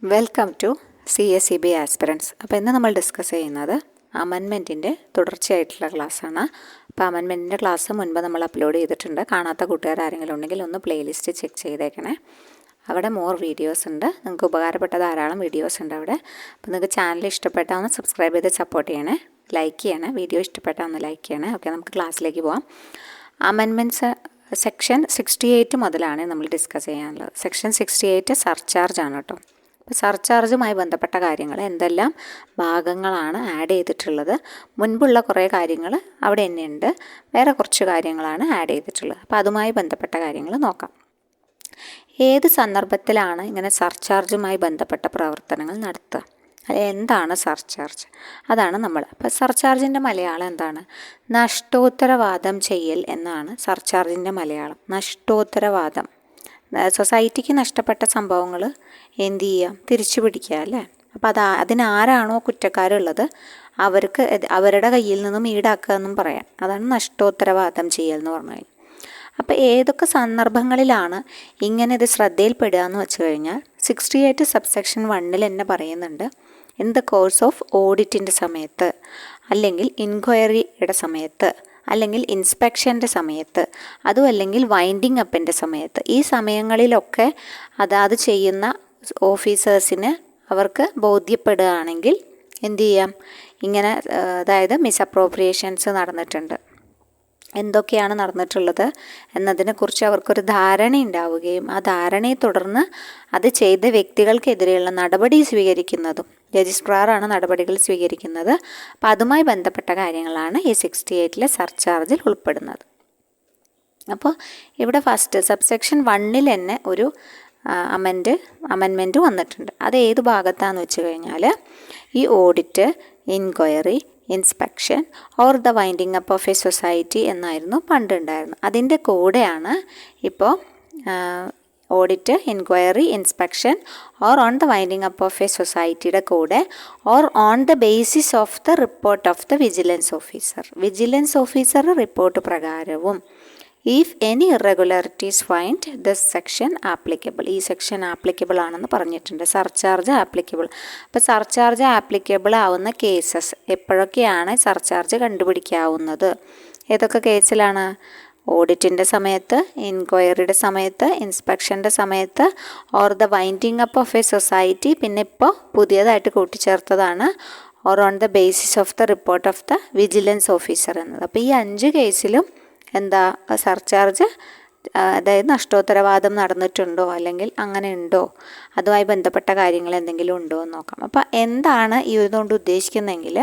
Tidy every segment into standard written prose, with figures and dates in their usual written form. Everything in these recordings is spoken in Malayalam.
Welcome to CSEB aspirants. അപ്പോൾ ഇന്ന് നമ്മൾ ഡിസ്കസ് ചെയ്യുന്നത് അമെൻമെൻറ്റിൻ്റെ തുടർച്ചയായിട്ടുള്ള ക്ലാസ്സാണ്. അപ്പോൾ അമെൻമെൻറ്റിൻ്റെ ക്ലാസ് മുൻപ് നമ്മൾ അപ്ലോഡ് ചെയ്തിട്ടുണ്ട്. കാണാത്ത കൂട്ടുകാർ ആരെങ്കിലും ഉണ്ടെങ്കിൽ ഒന്ന് പ്ലേലിസ്റ്റ് ചെക്ക് ചെയ്തേക്കണേ. അവിടെ മോർ വീഡിയോസ് ഉണ്ട്, നിങ്ങൾക്ക് ഉപകാരപ്പെട്ട ധാരാളം വീഡിയോസ് ഉണ്ട് അവിടെ. അപ്പോൾ നിങ്ങൾക്ക് ചാനൽ ഇഷ്ടപ്പെട്ടാൽ ഒന്ന് സബ്സ്ക്രൈബ് ചെയ്ത് സപ്പോർട്ട് ചെയ്യണേ, ലൈക്ക് ചെയ്യണേ, വീഡിയോ ഇഷ്ടപ്പെട്ടാൽ ഒന്ന് ലൈക്ക് ചെയ്യണേ. ഓക്കെ, നമുക്ക് ക്ലാസ്സിലേക്ക് പോകാം. അമെൻമെൻറ്റ്സ് സെക്ഷൻ 68 മുതലാണ് നമ്മൾ ഡിസ്കസ് ചെയ്യാനുള്ളത്. സെക്ഷൻ 68 സർചാർജ് ആണ് കേട്ടോ. അപ്പോൾ സർചാർജുമായി ബന്ധപ്പെട്ട കാര്യങ്ങൾ എന്തെല്ലാം ഭാഗങ്ങളാണ് ആഡ് ചെയ്തിട്ടുള്ളത്, മുൻപുള്ള കുറേ കാര്യങ്ങൾ അവിടെ തന്നെയുണ്ട്, വേറെ കുറച്ച് കാര്യങ്ങളാണ് ആഡ് ചെയ്തിട്ടുള്ളത്. അപ്പോൾ അതുമായി ബന്ധപ്പെട്ട കാര്യങ്ങൾ നോക്കാം. ഏത് സന്ദർഭത്തിലാണ് ഇങ്ങനെ സർചാർജുമായി ബന്ധപ്പെട്ട പ്രവർത്തനങ്ങൾ നടത്തുക, അത് എന്താണ് സർചാർജ്, അതാണ് നമ്മൾ. അപ്പോൾ സർചാർജിൻ്റെ മലയാളം എന്താണ്? നഷ്ടോത്തരവാദം ചെയ്യൽ എന്നാണ് സർചാർജിൻ്റെ മലയാളം. നഷ്ടോത്തരവാദം, സൊസൈറ്റിക്ക് നഷ്ടപ്പെട്ട സംഭവങ്ങൾ എന്ത് ചെയ്യുക, തിരിച്ചു പിടിക്കുക അല്ലേ. അപ്പോൾ അതിനാരാണോ കുറ്റക്കാരുള്ളത് അവർക്ക് അവരുടെ കയ്യിൽ നിന്നും ഈടാക്കുക എന്നും പറയാം. അതാണ് നഷ്ടോത്തരവാദം ചെയ്യൽ എന്ന് പറഞ്ഞു കഴിഞ്ഞാൽ. അപ്പോൾ ഏതൊക്കെ സന്ദർഭങ്ങളിലാണ് ഇങ്ങനെ ഇത് ശ്രദ്ധയിൽപ്പെടുക എന്ന് വെച്ച് കഴിഞ്ഞാൽ 68 സബ്സെക്ഷൻ 1 തന്നെ പറയുന്നുണ്ട്. ഇൻ ദ കോഴ്സ് ഓഫ് ഓഡിറ്റിൻ്റെ സമയത്ത്, അല്ലെങ്കിൽ ഇൻക്വയറിയുടെ സമയത്ത്, അല്ലെങ്കിൽ ഇൻസ്പെക്ഷൻ്റെ സമയത്ത്, അതും അല്ലെങ്കിൽ വൈൻഡിങ് അപ്പിൻ്റെ സമയത്ത്. ഈ സമയങ്ങളിലൊക്കെ അതാത് ചെയ്യുന്ന ഓഫീസേഴ്സിന് അവർക്ക് ബോധ്യപ്പെടുകയാണെങ്കിൽ എന്തു ചെയ്യാം, ഇങ്ങനെ അതായത് മിസ്അപ്രോപ്രിയേഷൻസ് നടന്നിട്ടുണ്ട്, എന്തൊക്കെയാണ് നടന്നിട്ടുള്ളത് എന്നതിനെക്കുറിച്ച് അവർക്കൊരു ധാരണ ഉണ്ടാവുകയും ആ ധാരണയെ തുടർന്ന് അത് ചെയ്ത വ്യക്തികൾക്കെതിരെയുള്ള നടപടി സ്വീകരിക്കുന്നതും രജിസ്ട്രാറാണ് നടപടികൾ സ്വീകരിക്കുന്നത്. അപ്പോൾ അതുമായി ബന്ധപ്പെട്ട കാര്യങ്ങളാണ് ഈ 68 സർചാർജിൽ ഉൾപ്പെടുന്നത്. അപ്പോൾ ഇവിടെ ഫസ്റ്റ് സബ്സെക്ഷൻ 1 തന്നെ ഒരു അമെൻമെൻറ്റ് വന്നിട്ടുണ്ട്. അത് ഏത് ഭാഗത്താണെന്ന് വെച്ച് കഴിഞ്ഞാൽ ഈ audit, inquiry, inspection or the winding up of a society എന്നായിരുന്നു പണ്ടുണ്ടായിരുന്നത്. അതിൻ്റെ കൂടെയാണ് ഇപ്പോൾ audit, inquiry, inspection or on the winding up of a സൊസൈറ്റിയുടെ കൂടെ or on the basis of the report of the vigilance officer report പ്രകാരവും if any irregularities find this section applicable, ഈ സെക്ഷൻ ആപ്ലിക്കബിൾ ആണെന്ന് പറഞ്ഞിട്ടുണ്ട്. Surcharge applicable. അപ്പോൾ സർചാർജ് ആപ്ലിക്കബിൾ ആവുന്ന കേസസ് എപ്പോഴൊക്കെയാണ് സർചാർജ് കണ്ടുപിടിക്കാവുന്നത്, ഏതൊക്കെ കേസിലാണ്? ഓഡിറ്റിൻ്റെ സമയത്ത്, ഇൻക്വയറിയുടെ സമയത്ത്, ഇൻസ്പെക്ഷൻ്റെ സമയത്ത് or the winding up of a society, പിന്നെ ഇപ്പോൾ പുതിയതായിട്ട് കൂട്ടിച്ചേർത്തതാണ് or on the basis of the report of the vigilance officer എന്നത്. അപ്പോൾ ഈ 5 കേസിലും എന്താ സർചാർജ്, അതായത് നഷ്ടോത്തരവാദം നടന്നിട്ടുണ്ടോ അല്ലെങ്കിൽ അങ്ങനെ ഉണ്ടോ, അതുമായി ബന്ധപ്പെട്ട കാര്യങ്ങൾ എന്തെങ്കിലും ഉണ്ടോ എന്ന് നോക്കാം. അപ്പോൾ എന്താണ് ഇതുകൊണ്ട് ഉദ്ദേശിക്കുന്നതെങ്കിൽ,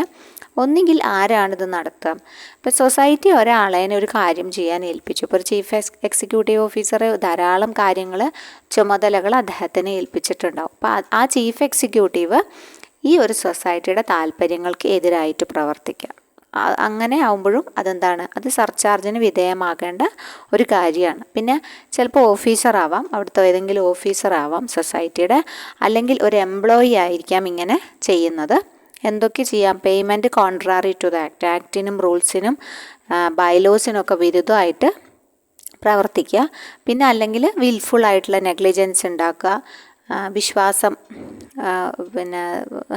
ഒന്നുകിൽ ആരാണിത് നടത്തുക. ഇപ്പോൾ സൊസൈറ്റി ഒരാളെ ഒരു കാര്യം ചെയ്യാൻ ഏൽപ്പിച്ചു. ഇപ്പോൾ ഒരു ചീഫ് എക്സിക്യൂട്ടീവ് ഓഫീസർ ധാരാളം കാര്യങ്ങൾ, ചുമതലകൾ അദ്ദേഹത്തിന് ഏൽപ്പിച്ചിട്ടുണ്ടാവും. അപ്പോൾ ആ ചീഫ് എക്സിക്യൂട്ടീവ് ഈ ഒരു സൊസൈറ്റിയുടെ താല്പര്യങ്ങൾക്ക് എതിരായിട്ട് പ്രവർത്തിക്കാം. അങ്ങനെ ആവുമ്പോഴും അതെന്താണ്, അത് സർചാർജിന് വിധേയമാകേണ്ട ഒരു കാര്യമാണ്. പിന്നെ ചിലപ്പോൾ ഓഫീസറാവാം, അവിടുത്തെ ഏതെങ്കിലും ഓഫീസറാവാം സൊസൈറ്റിയുടെ, അല്ലെങ്കിൽ ഒരു എംപ്ലോയി ആയിരിക്കാം ഇങ്ങനെ ചെയ്യുന്നത്. എന്തൊക്കെ ചെയ്യാം? Payment contrary to the act, ആക്ടിനും റൂൾസിനും ബൈലോസിനൊക്കെ വിരുദ്ധമായിട്ട് പ്രവർത്തിക്കുക. പിന്നെ അല്ലെങ്കിൽ വിൽഫുൾ ആയിട്ടുള്ള നെഗ്ലിജൻസ് ഉണ്ടാക്കുക, വിശ്വാസം പിന്നെ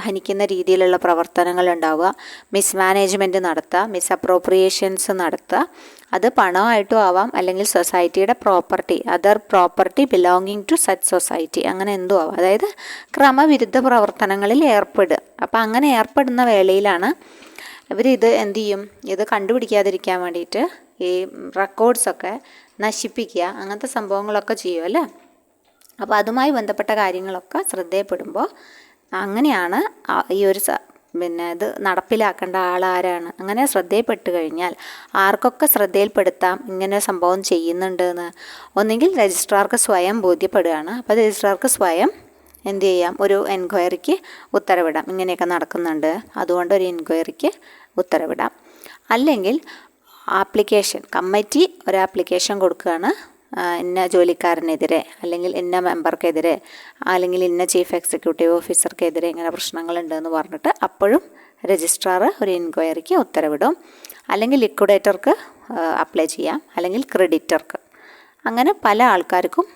ഹനിക്കുന്ന രീതിയിലുള്ള പ്രവർത്തനങ്ങൾ ഉണ്ടാവുക, മിസ്മാനേജ്മെൻറ്റ് നടത്തുക, മിസ്അപ്രോപ്രിയേഷൻസ് നടത്തുക. അത് പണമായിട്ടും ആവാം, അല്ലെങ്കിൽ സൊസൈറ്റിയുടെ property, other property belonging to such society, അങ്ങനെ എന്തോ ആവാം. അതായത് ക്രമവിരുദ്ധ പ്രവർത്തനങ്ങളിൽ ഏർപ്പെടുക. അപ്പോൾ അങ്ങനെ ഏർപ്പെടുന്ന വേളയിലാണ് ഇവരിത് എന്തു ചെയ്യും, ഇത് കണ്ടുപിടിക്കാതിരിക്കാൻ വേണ്ടിയിട്ട് ഈ റെക്കോർഡ്സൊക്കെ നശിപ്പിക്കുക, അങ്ങനത്തെ സംഭവങ്ങളൊക്കെ ചെയ്യുമല്ലേ. അപ്പോൾ അതുമായി ബന്ധപ്പെട്ട കാര്യങ്ങളൊക്കെ ശ്രദ്ധയപ്പെടുമ്പോൾ അങ്ങനെയാണ് ഈ ഒരു പിന്നെ ഇത് നടപ്പിലാക്കേണ്ട ആളാരാണ്. അങ്ങനെ ശ്രദ്ധയിൽപ്പെട്ട് കഴിഞ്ഞാൽ ആർക്കൊക്കെ ശ്രദ്ധയിൽപ്പെടുത്താം ഇങ്ങനെ സംഭവം ചെയ്യുന്നുണ്ടെന്ന്? ഒന്നുകിൽ രജിസ്ട്രാർക്ക് സ്വയം ബോധ്യപ്പെടുകയാണ്. അപ്പോൾ രജിസ്ട്രാർക്ക് സ്വയം എന്ത് ചെയ്യാം, ഒരു എൻക്വയറിക്ക് ഉത്തരവിടാം, ഇങ്ങനെയൊക്കെ നടക്കുന്നുണ്ട്, അതുകൊണ്ട് ഒരു എൻക്വയറിക്ക് ഉത്തരവിടാം. അല്ലെങ്കിൽ ആപ്ലിക്കേഷൻ, കമ്മിറ്റി ഒരു ആപ്ലിക്കേഷൻ കൊടുക്കുകയാണ്, ഇന്ന ജോലിക്കാരനെതിരെ അല്ലെങ്കിൽ ഇന്ന മെമ്പർക്കെതിരെ അല്ലെങ്കിൽ ഇന്ന ചീഫ് എക്സിക്യൂട്ടീവ് ഓഫീസർക്കെതിരെ ഇങ്ങനെ പ്രശ്നങ്ങളുണ്ടെന്ന് പറഞ്ഞിട്ട് അപ്പോഴും രജിസ്ട്രാർ ഒരു എൻക്വയറിക്ക് ഉത്തരവിടും. അല്ലെങ്കിൽ ലിക്വിഡേറ്റർക്ക് അപ്ലൈ ചെയ്യാം, അല്ലെങ്കിൽ ക്രെഡിറ്റർക്ക്. അങ്ങനെ പല ആൾക്കാർക്കും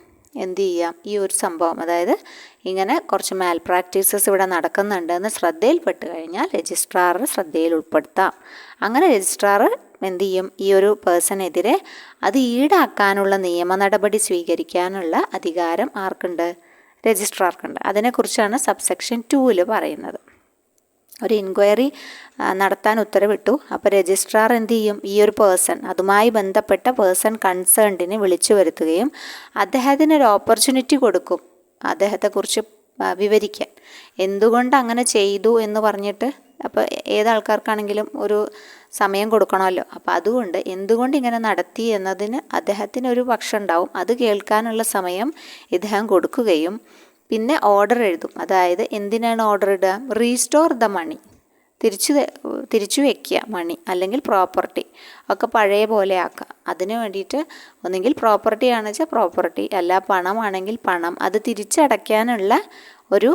എന്ത് ചെയ്യാം, ഈ ഒരു സംഭവം, അതായത് ഇങ്ങനെ കുറച്ച് മാൽ പ്രാക്ടീസസ് ഇവിടെ നടക്കുന്നുണ്ട് എന്ന് ശ്രദ്ധയിൽപ്പെട്ട് കഴിഞ്ഞാൽ രജിസ്ട്രാർ ശ്രദ്ധയിൽ ഉൾപ്പെടുത്താം. അങ്ങനെ രജിസ്ട്രാർ എന്ത് ചെയ്യും, ഈ ഒരു പേഴ്സണെതിരെ അത് ഈടാക്കാനുള്ള നിയമ നടപടി സ്വീകരിക്കാനുള്ള അധികാരം ആർക്കുണ്ട്? രജിസ്ട്രാർക്കുണ്ട്. അതിനെക്കുറിച്ചാണ് സബ്സെക്ഷൻ 2-ൽ പറയുന്നത്. ഒരു ഇൻക്വയറി നടത്താൻ ഉത്തരവിട്ടു. അപ്പോൾ രജിസ്ട്രാർ എന്ത് ചെയ്യും, ഈ ഒരു പേഴ്സൺ, അതുമായി ബന്ധപ്പെട്ട പേഴ്സൺ കൺസേൺഡിനെ വിളിച്ചു വരുത്തുകയും അദ്ദേഹത്തിനൊരു ഓപ്പർച്യൂണിറ്റി കൊടുക്കും അദ്ദേഹത്തെക്കുറിച്ച് വിവരിക്കാൻ. എന്തുകൊണ്ട് അങ്ങനെ ചെയ്തു എന്ന് പറഞ്ഞിട്ട്, അപ്പോൾ ഏതാൾക്കാർക്കാണെങ്കിലും ഒരു സമയം കൊടുക്കണമല്ലോ. അപ്പോൾ അതുകൊണ്ട് എന്തുകൊണ്ട് ഇങ്ങനെ നടത്തി എന്നതിന് അദ്ദേഹത്തിന് ഒരു പക്ഷം ഉണ്ടാവും. അത് കേൾക്കാനുള്ള സമയം ഇദ്ദേഹം കൊടുക്കുകയും പിന്നെ ഓർഡർ എഴുതും. അതായത് എന്തിനാണ് ഓർഡർ ഇടുക? റീസ്റ്റോർ ദ മണി, തിരിച്ചു വയ്ക്കുക മണി, അല്ലെങ്കിൽ പ്രോപ്പർട്ടി ഒക്കെ പഴയ പോലെ ആക്കുക. അതിന് വേണ്ടിയിട്ട് ഒന്നെങ്കിൽ പ്രോപ്പർട്ടി ആണെന്ന് വെച്ചാൽ പ്രോപ്പർട്ടി, അല്ല പണമാണെങ്കിൽ പണം, അത് തിരിച്ചടയ്ക്കാനുള്ള ഒരു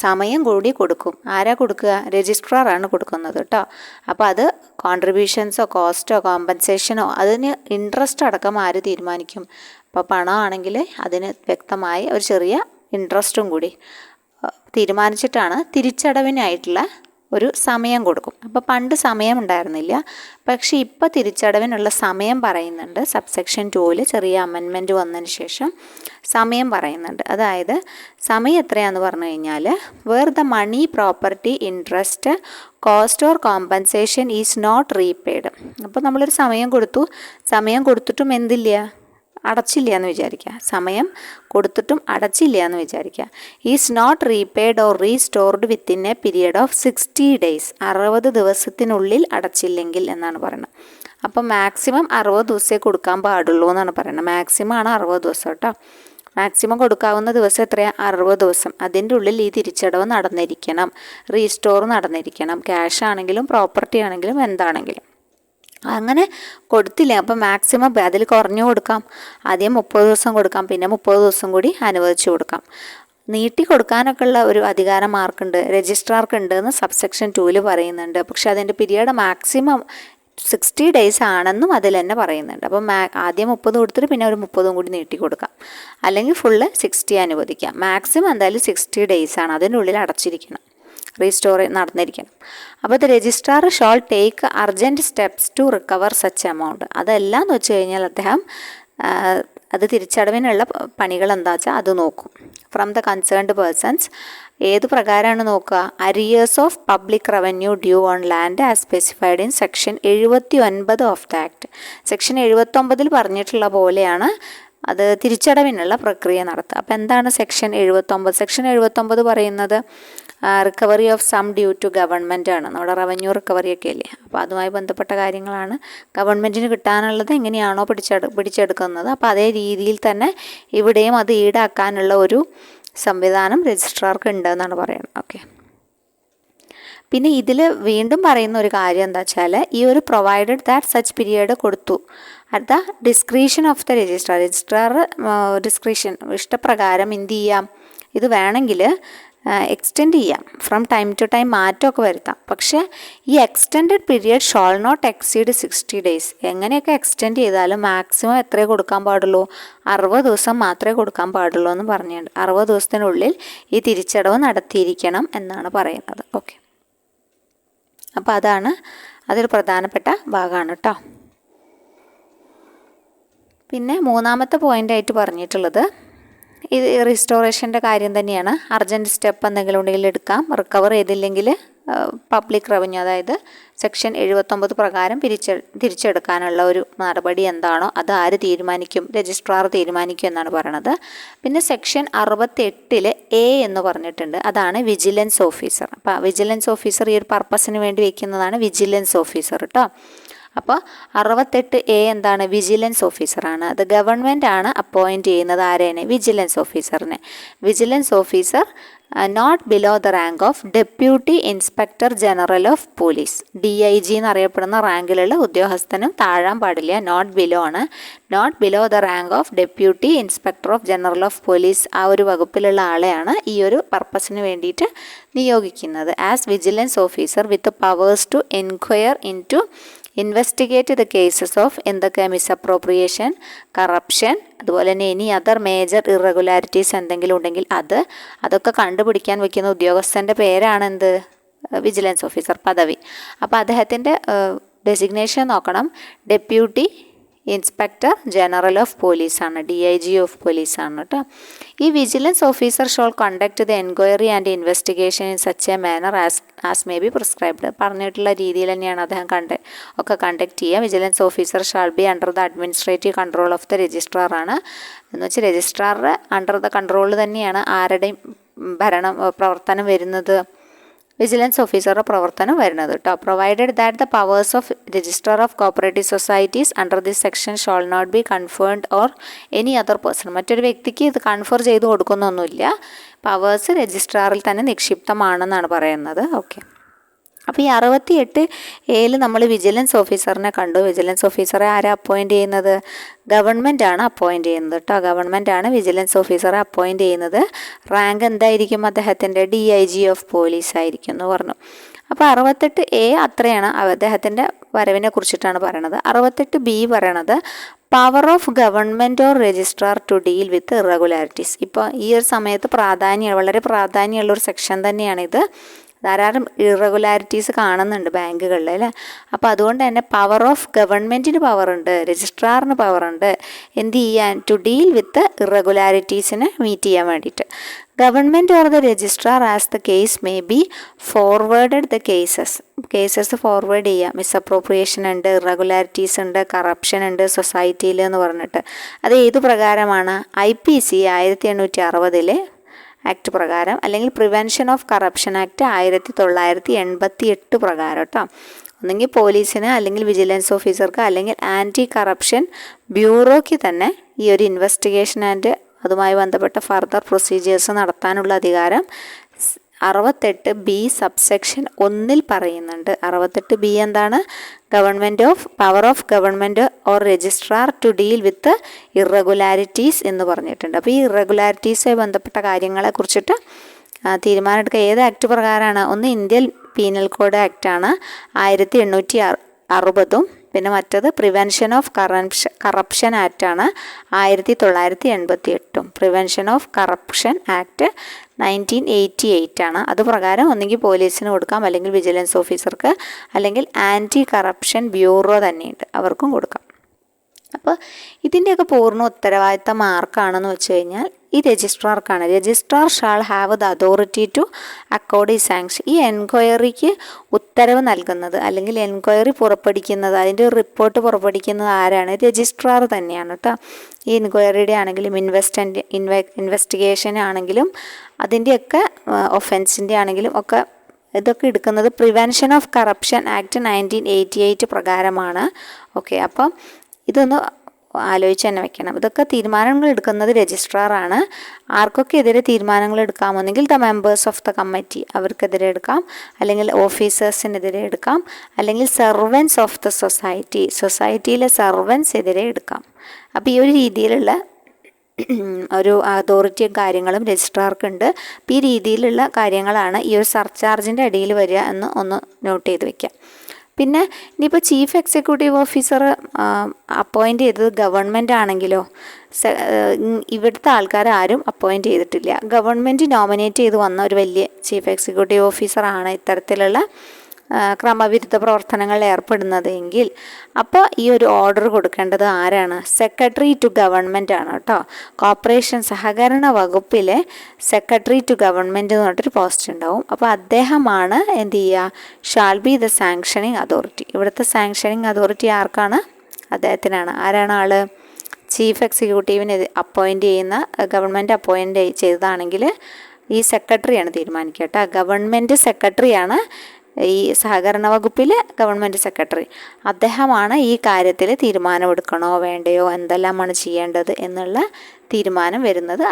സമയം കൂടി കൊടുക്കും. ആരാ കൊടുക്കുക? രജിസ്ട്രാറാണ് കൊടുക്കുന്നത് കേട്ടോ. അപ്പോൾ അത് കോൺട്രിബ്യൂഷൻസോ കോസ്റ്റോ കോമ്പൻസേഷനോ അതിന് ഇൻട്രസ്റ്റ് അടക്കം ആര് തീരുമാനിക്കും? അപ്പോൾ പണമാണെങ്കിൽ അതിന് വ്യക്തമായി ഒരു ചെറിയ ഇൻട്രസ്റ്റും കൂടി തീരുമാനിച്ചിട്ടാണ് തിരിച്ചടവിനായിട്ടുള്ള ഒരു സമയം കൊടുക്കും. അപ്പോൾ പണ്ട് സമയം ഉണ്ടായിരുന്നില്ല, പക്ഷേ ഇപ്പോൾ തിരിച്ചടവിനുള്ള സമയം പറയുന്നുണ്ട്. സബ്സെക്ഷൻ 2-ൽ ചെറിയ അമെൻമെൻറ്റ് വന്നതിന് ശേഷം സമയം പറയുന്നുണ്ട്. അതായത് സമയം എത്രയാണെന്ന് പറഞ്ഞു കഴിഞ്ഞാൽ, where the money property interest cost or compensation is not repaid. അപ്പോൾ നമ്മളൊരു സമയം കൊടുത്തിട്ടും എന്തില്ല, അടച്ചില്ല എന്ന് വിചാരിക്കുക. സമയം കൊടുത്തിട്ടും അടച്ചില്ല എന്ന് വിചാരിക്കുക. Is not repaid or restored within a period of 60 days. 60 ദിവസത്തിനുള്ളിൽ അടച്ചില്ലെങ്കിൽ എന്നാണ് പറയുന്നത്. അപ്പോൾ മാക്സിമം 60 ദിവസമേ കൊടുക്കാൻ പാടുള്ളൂ എന്നാണ് പറയുന്നത്. മാക്സിമം ആണ് 60 ദിവസം കേട്ടോ. മാക്സിമം കൊടുക്കാവുന്ന ദിവസം എത്രയാണ്? 60 ദിവസം. അതിൻ്റെ ഉള്ളിൽ ഈ തിരിച്ചടവ് നടന്നിരിക്കണം, റീസ്റ്റോർ നടന്നിരിക്കണം. ക്യാഷ് ആണെങ്കിലും പ്രോപ്പർട്ടി ആണെങ്കിലും എന്താണെങ്കിലും. അങ്ങനെ കൊടുത്തില്ല, അപ്പോൾ മാക്സിമം അതിൽ കുറഞ്ഞു കൊടുക്കാം. ആദ്യം 30 ദിവസം കൊടുക്കാം, പിന്നെ 30 ദിവസം കൂടി അനുവദിച്ചു കൊടുക്കാം. നീട്ടി കൊടുക്കാനൊക്കെ ഉള്ള ഒരു അധികാരം ആർക്കുണ്ട്? രജിസ്ട്രാർക്ക് ഉണ്ട് എന്ന് സബ്സെക്ഷൻ 2-ൽ പറയുന്നുണ്ട്. പക്ഷെ അതിൻ്റെ പീരിയഡ് മാക്സിമം 60 days ആണെന്നും അതിൽ തന്നെ പറയുന്നുണ്ട്. അപ്പം ആദ്യം 30 കൊടുത്തിട്ട് പിന്നെ ഒരു 30 കൂടി നീട്ടി കൊടുക്കാം, അല്ലെങ്കിൽ ഫുള്ള് 60 അനുവദിക്കാം. മാക്സിമം എന്തായാലും 60 days ആണ്, അതിൻ്റെ ഉള്ളിൽ അടച്ചിരിക്കണം, റീസ്റ്റോർ നടന്നിരിക്കണം. അപ്പോൾ the registrar shall take urgent steps to recover such amount. അതെല്ലാം എന്ന് വെച്ച് കഴിഞ്ഞാൽ അദ്ദേഹം അത് തിരിച്ചടവിനുള്ള പണികൾ എന്താ വെച്ചാൽ അത് നോക്കും. From the concerned persons. ഏത് പ്രകാരമാണ് നോക്കുക? Arrears of public revenue due on land as specified in section 79 of the act. Section 79-ൽ പറഞ്ഞിട്ടുള്ള പോലെയാണ് അത് തിരിച്ചടവിനുള്ള പ്രക്രിയ നടത്തുക. അപ്പോൾ എന്താണ് സെക്ഷൻ 79? സെക്ഷൻ 79 പറയുന്നത് recovery of sum due to government ആണ്. നമ്മുടെ റവന്യൂ റിക്കവറി ഒക്കെ അല്ലേ, അപ്പോൾ അതുമായി ബന്ധപ്പെട്ട കാര്യങ്ങളാണ്. ഗവൺമെൻറ്റിന് കിട്ടാനുള്ളത് എങ്ങനെയാണോ പിടിച്ചെടുക്കുന്നത്, അപ്പോൾ അതേ രീതിയിൽ തന്നെ ഇവിടെയും അത് ഈടാക്കാനുള്ള ഒരു സംവിധാനം രജിസ്ട്രാർക്ക് ഉണ്ടെന്നാണ് പറയുന്നത്. ഓക്കെ, പിന്നെ ഇതിൽ വീണ്ടും പറയുന്ന ഒരു കാര്യം എന്താ വെച്ചാൽ, ഈ ഒരു പ്രൊവൈഡഡ് ദാറ്റ് സച്ച് പീരിയഡ് കൊടുത്തു at the discretion of the registrar discretion ഇഷ്ടപ്രകാരം എന്ത് ചെയ്യാം, ഇത് വേണമെങ്കിൽ എക്സ്റ്റെൻഡ് ചെയ്യാം, ഫ്രം ടൈം ടു ടൈം മാറ്റമൊക്കെ വരുത്താം. പക്ഷേ ഈ extended period shall not exceed 60 days. എങ്ങനെയൊക്കെ എക്സ്റ്റെൻഡ് ചെയ്താലും മാക്സിമം എത്രയേ കൊടുക്കാൻ പാടുള്ളൂ? 60 ദിവസം മാത്രമേ കൊടുക്കാൻ പാടുള്ളൂ എന്ന് പറഞ്ഞിട്ടുണ്ട്. 60 ദിവസത്തിനുള്ളിൽ ഈ തിരിച്ചടവ് നടത്തിയിരിക്കണം എന്നാണ് പറയുന്നത്. ഓക്കെ, അപ്പോൾ അതൊരു പ്രധാനപ്പെട്ട ഭാഗമാണ് കേട്ടോ. പിന്നെ മൂന്നാമത്തെ പോയിൻ്റായിട്ട് പറഞ്ഞിട്ടുള്ളത് ഇത് റീസ്റ്റോറേഷൻ്റെ കാര്യം തന്നെയാണ്. അർജൻറ്റ് സ്റ്റെപ്പ് എന്തെങ്കിലും ഉണ്ടെങ്കിൽ എടുക്കാം. റിക്കവർ ചെയ്തില്ലെങ്കിൽ പബ്ലിക് റവന്യൂ, അതായത് സെക്ഷൻ 79 പ്രകാരം തിരിച്ചെടുക്കാനുള്ള ഒരു നടപടി എന്താണോ അത് ആര് തീരുമാനിക്കും? രജിസ്ട്രാർ തീരുമാനിക്കും എന്നാണ് പറയണത്. പിന്നെ സെക്ഷൻ 68-ൽ A എന്ന് പറഞ്ഞിട്ടുണ്ട്, അതാണ് വിജിലൻസ് ഓഫീസർ. അപ്പോൾ വിജിലൻസ് ഓഫീസർ ഈ ഒരു പർപ്പസിന് വേണ്ടി വയ്ക്കുന്നതാണ് വിജിലൻസ് ഓഫീസർ കേട്ടോ. അപ്പോൾ 68A എന്താണ്? വിജിലൻസ് ഓഫീസറാണ്. അത് ഗവൺമെൻറ് ആണ് അപ്പോയിൻറ്റ് ചെയ്യുന്നത്. ആരെയാണ്? വിജിലൻസ് ഓഫീസറിനെ. Vigilance officer not below the rank of deputy inspector general of police. DIG എന്നറിയപ്പെടുന്ന റാങ്കിലുള്ള ഉദ്യോഗസ്ഥനും താഴാൻ പാടില്ല. നോട്ട് ബിലോ ആണ്. Not below the rank of deputy inspector of general of police. ആ ഒരു വകുപ്പിലുള്ള ആളെയാണ് ഈ ഒരു പർപ്പസിന് വേണ്ടിയിട്ട് നിയോഗിക്കുന്നത്. As vigilance officer with powers to enquire in to investigate the cases of എന്തൊക്കെ മിസ്അപ്രോപ്രിയേഷൻ, കറപ്ഷൻ, അതുപോലെ തന്നെ എനി അതർ മേജർ ഇറഗുലാരിറ്റീസ് എന്തെങ്കിലും ഉണ്ടെങ്കിൽ അതൊക്കെ കണ്ടുപിടിക്കാൻ വയ്ക്കുന്ന ഉദ്യോഗസ്ഥൻ്റെ പേരാണ് എന്ത്? വിജിലൻസ് ഓഫീസർ പദവി. അപ്പോൾ അദ്ദേഹത്തിൻ്റെ ഡെസിഗ്നേഷൻ നോക്കണം. ഡെപ്യൂട്ടി ഇൻസ്പെക്ടർ ജനറൽ ഓഫ് പോലീസാണ്, DIG ഓഫ് പോലീസാണ് കേട്ടോ. ഈ vigilance officer shawl conduct the enquiry and investigation in such a manner as may be prescribed. പറഞ്ഞിട്ടുള്ള രീതിയിൽ തന്നെയാണ് അദ്ദേഹം കണ്ടക്ട് ചെയ്യുക. Vigilance officer shall be under the administrative control of the registrar ആണ്. എന്ന് വെച്ചാൽ രജിസ്ട്രാറുടെ അണ്ടർ ദ കൺട്രോൾ തന്നെയാണ് ആരുടെയും പ്രവർത്തനം വരുന്നത്, വിജിലൻസ് ഓഫീസറുടെ പ്രവർത്തനം വരുന്നത് കേട്ടോ. Provided that the powers of registrar of cooperative societies under this section shall not be conferred or any other person. മറ്റൊരു വ്യക്തിക്ക് ഇത് കൺഫർ ചെയ്ത് കൊടുക്കുന്നൊന്നുമില്ല. പവേഴ്സ് രജിസ്ട്രാറിൽ തന്നെ നിക്ഷിപ്തമാണെന്നാണ് പറയുന്നത്. ഓക്കെ, അപ്പോൾ ഈ 68A നമ്മൾ വിജിലൻസ് ഓഫീസറിനെ കണ്ടു. വിജിലൻസ് ഓഫീസറെ ആരാ അപ്പോയിൻറ്റ് ചെയ്യുന്നത്? ഗവൺമെൻറ് ആണ് അപ്പോയിൻറ്റ് ചെയ്യുന്നത് കേട്ടോ. ഗവൺമെൻറ് ആണ് വിജിലൻസ് ഓഫീസറെ അപ്പോയിൻറ്റ് ചെയ്യുന്നത്. റാങ്ക് എന്തായിരിക്കും അദ്ദേഹത്തിൻ്റെ? DIG ഓഫ് പോലീസ് ആയിരിക്കും എന്ന് പറഞ്ഞു. അപ്പോൾ 68A അത്രയാണ് അദ്ദേഹത്തിൻ്റെ വരവിനെ കുറിച്ചിട്ടാണ് പറയണത്. 68B പറയണത് power of government or registrar to deal with irregularities. ഇപ്പോൾ ഈ ഒരു സമയത്ത് വളരെ പ്രാധാന്യമുള്ളൊരു സെക്ഷൻ തന്നെയാണിത്. ധാരാളം ഇറഗുലാരിറ്റീസ് കാണുന്നുണ്ട് ബാങ്കുകളിൽ അല്ലേ. അപ്പോൾ അതുകൊണ്ട് തന്നെ പവർ ഓഫ് ഗവൺമെൻറ്റിന് പവറുണ്ട്, രജിസ്ട്രാറിന് പവറുണ്ട് എന്ത് ചെയ്യാൻ? ടു ഡീൽ വിത്ത് ഇറഗുലാരിറ്റീസിനെ മീറ്റ് ചെയ്യാൻ വേണ്ടിയിട്ട്. Government or the registrar as the case may be forwarded the cases forward ചെയ്യുക. മിസ്അപ്രോപ്രിയേഷൻ ഉണ്ട്, ഇറഗുലാരിറ്റീസ് ഉണ്ട്, കറപ്ഷൻ ഉണ്ട് സൊസൈറ്റിയിൽ എന്ന് പറഞ്ഞിട്ട്. അത് ഏതു പ്രകാരമാണ്? IPC 1860 ആക്ട് പ്രകാരം, അല്ലെങ്കിൽ പ്രിവെൻഷൻ ഓഫ് കറപ്ഷൻ ആക്ട് 1988 പ്രകാരം കേട്ടോ. ഒന്നെങ്കിൽ പോലീസിന്, അല്ലെങ്കിൽ വിജിലൻസ് ഓഫീസർക്ക്, അല്ലെങ്കിൽ ആൻറ്റി കറപ്ഷൻ ബ്യൂറോയ്ക്ക് തന്നെ ഈ ഒരു ഇൻവെസ്റ്റിഗേഷൻ ആൻഡ് അതുമായി ബന്ധപ്പെട്ട ഫർദർ പ്രൊസീജിയേഴ്സ് നടത്താനുള്ള അധികാരം 68B സബ്സെക്ഷൻ 1 പറയുന്നുണ്ട്. 68B എന്താണ്? Power of government or registrar to deal with irregularities എന്ന് പറഞ്ഞിട്ടുണ്ട്. അപ്പോൾ ഈ ഇറഗുലാരിറ്റീസുമായി ബന്ധപ്പെട്ട കാര്യങ്ങളെ കുറിച്ചിട്ട് തീരുമാനമെടുക്കുക. ഏത് ആക്ട് പ്രകാരമാണ്? ഒന്ന് ഇന്ത്യൻ പീനൽ കോഡ് ആക്റ്റാണ് 1860, പിന്നെ മറ്റത് പ്രിവെൻഷൻ ഓഫ് കറപ്ഷൻ ആക്റ്റാണ് 1988. പ്രിവെൻഷൻ ഓഫ് കറപ്ഷൻ ആക്ട് 1988 ആണ്. അത് പ്രകാരം ഒന്നെങ്കിൽ പോലീസിന് കൊടുക്കാം, അല്ലെങ്കിൽ വിജിലൻസ് ഓഫീസർക്ക്, അല്ലെങ്കിൽ ആൻറ്റി കറപ്ഷൻ ബ്യൂറോ തന്നെയുണ്ട്, അവർക്കും കൊടുക്കാം. അപ്പോൾ ഇതിൻ്റെയൊക്കെ പൂർണ്ണ ഉത്തരവാദിത്തം ആർക്കാണെന്ന് വെച്ച് കഴിഞ്ഞാൽ ഈ രജിസ്ട്രാർക്കാണ്. Registrar shall have the authority to accord ഈ സാങ്ഷൻ. ഈ എൻക്വയറിക്ക് ഉത്തരവ് നൽകുന്നത്, അല്ലെങ്കിൽ എൻക്വയറി പുറപ്പെടുവിക്കുന്നത്, അതിൻ്റെ ഒരു റിപ്പോർട്ട് പുറപ്പെടുവിക്കുന്നത് ആരാണ്? രജിസ്ട്രാർ തന്നെയാണ് കേട്ടോ. ഈ എൻക്വയറിയുടെ ആണെങ്കിലും ഇൻവെസ്റ്റിഗേഷൻ ആണെങ്കിലും അതിൻ്റെയൊക്കെ ഒഫൻസിൻ്റെ ആണെങ്കിലും ഒക്കെ ഇതൊക്കെ എടുക്കുന്നത് പ്രിവെൻഷൻ ഓഫ് കറപ്ഷൻ ആക്ട് 1988 പ്രകാരമാണ്. ഓക്കെ, അപ്പം ഇതൊന്ന് ആലോചിച്ച് തന്നെ വെക്കണം. ഇതൊക്കെ തീരുമാനങ്ങൾ എടുക്കുന്നത് രജിസ്ട്രാറാണ്. ആർക്കൊക്കെ എതിരെ തീരുമാനങ്ങൾ എടുക്കാമെന്നെങ്കിൽ the members of the committee അവർക്കെതിരെ എടുക്കാം, അല്ലെങ്കിൽ ഓഫീസേഴ്സിനെതിരെ എടുക്കാം, അല്ലെങ്കിൽ സെർവൻസ് ഓഫ് ദ സൊസൈറ്റിയിലെ സെർവൻസ് എതിരെ എടുക്കാം. അപ്പോൾ ഈ ഒരു രീതിയിലുള്ള ഒരു അതോറിറ്റിയും കാര്യങ്ങളും രജിസ്ട്രാർക്കുണ്ട്. അപ്പോൾ ഈ രീതിയിലുള്ള കാര്യങ്ങളാണ് ഈ ഒരു സർചാർജിൻ്റെ അടിയിൽ വരിക എന്ന് ഒന്ന് നോട്ട് ചെയ്ത് വെക്കാം. പിന്നെ ഇനിയിപ്പോൾ ചീഫ് എക്സിക്യൂട്ടീവ് ഓഫീസർ അപ്പോയിൻ്റ് ചെയ്തത് ഗവൺമെൻറ് ആണെങ്കിലോ, ഇവിടുത്തെ ആൾക്കാർ ആരും അപ്പോയിൻ്റ് ചെയ്തിട്ടില്ല. ഗവൺമെൻറ് നോമിനേറ്റ് ചെയ്ത് വന്ന ഒരു വലിയ ചീഫ് എക്സിക്യൂട്ടീവ് ഓഫീസറാണ് ഇത്തരത്തിലുള്ള ക്രമവിരുദ്ധ പ്രവർത്തനങ്ങളിൽ ഏർപ്പെടുന്നത് എങ്കിൽ അപ്പോൾ ഈ ഒരു ഓർഡർ കൊടുക്കേണ്ടത് ആരാണ്? സെക്രട്ടറി ടു ഗവൺമെൻറ് ആണ് കേട്ടോ. കോർപ്പറേഷൻ സഹകരണ വകുപ്പിലെ സെക്രട്ടറി ടു ഗവൺമെൻറ് എന്ന് പറഞ്ഞിട്ടൊരു പോസ്റ്റ് ഉണ്ടാവും. അപ്പോൾ അദ്ദേഹമാണ് എന്ത് ചെയ്യുക? Shall be the sanctioning authority. ഇവിടുത്തെ സാങ്ഷനിങ് അതോറിറ്റി ആർക്കാണ്? അദ്ദേഹത്തിനാണ്. ആരാണ് ആള്? ചീഫ് എക്സിക്യൂട്ടീവിനെ അപ്പോയിൻ്റ് ചെയ്യുന്ന, ഗവൺമെൻറ് അപ്പോയിൻ്റ് ചെയ്തതാണെങ്കിൽ ഈ സെക്രട്ടറിയാണ് തീരുമാനിക്കുക കേട്ടോ. ഗവൺമെൻറ് സെക്രട്ടറിയാണ് ഈ സഹകരണ വകുപ്പിലെ ഗവൺമെൻറ് സെക്രട്ടറി. അദ്ദേഹമാണ് ഈ കാര്യത്തിൽ തീരുമാനമെടുക്കണോ വേണ്ടയോ, എന്തെല്ലാമാണ് ചെയ്യേണ്ടത് എന്നുള്ള തീരുമാനം വരുന്നത്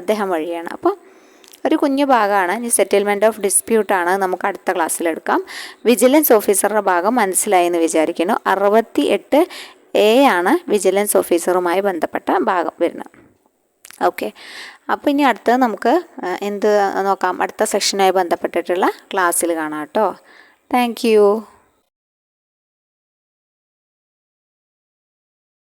അദ്ദേഹം വഴിയാണ്. അപ്പോൾ ഒരു കുഞ്ഞു ഭാഗമാണ്. ഇനി സെറ്റിൽമെൻറ്റ് ഓഫ് ഡിസ്പ്യൂട്ടാണ്, നമുക്ക് അടുത്ത ക്ലാസ്സിലെടുക്കാം. വിജിലൻസ് ഓഫീസറുടെ ഭാഗം മനസ്സിലായി എന്ന് വിചാരിക്കുന്നു. 68A ആണ് വിജിലൻസ് ഓഫീസറുമായി ബന്ധപ്പെട്ട ഭാഗം വരുന്നത്. ഓക്കെ, അപ്പോൾ ഇനി അടുത്തത് നമുക്ക് എന്ത് നോക്കാം? അടുത്ത സെക്ഷനുമായി ബന്ധപ്പെട്ടിട്ടുള്ള ക്ലാസ്സിൽ കാണാം കേട്ടോ. Thank you.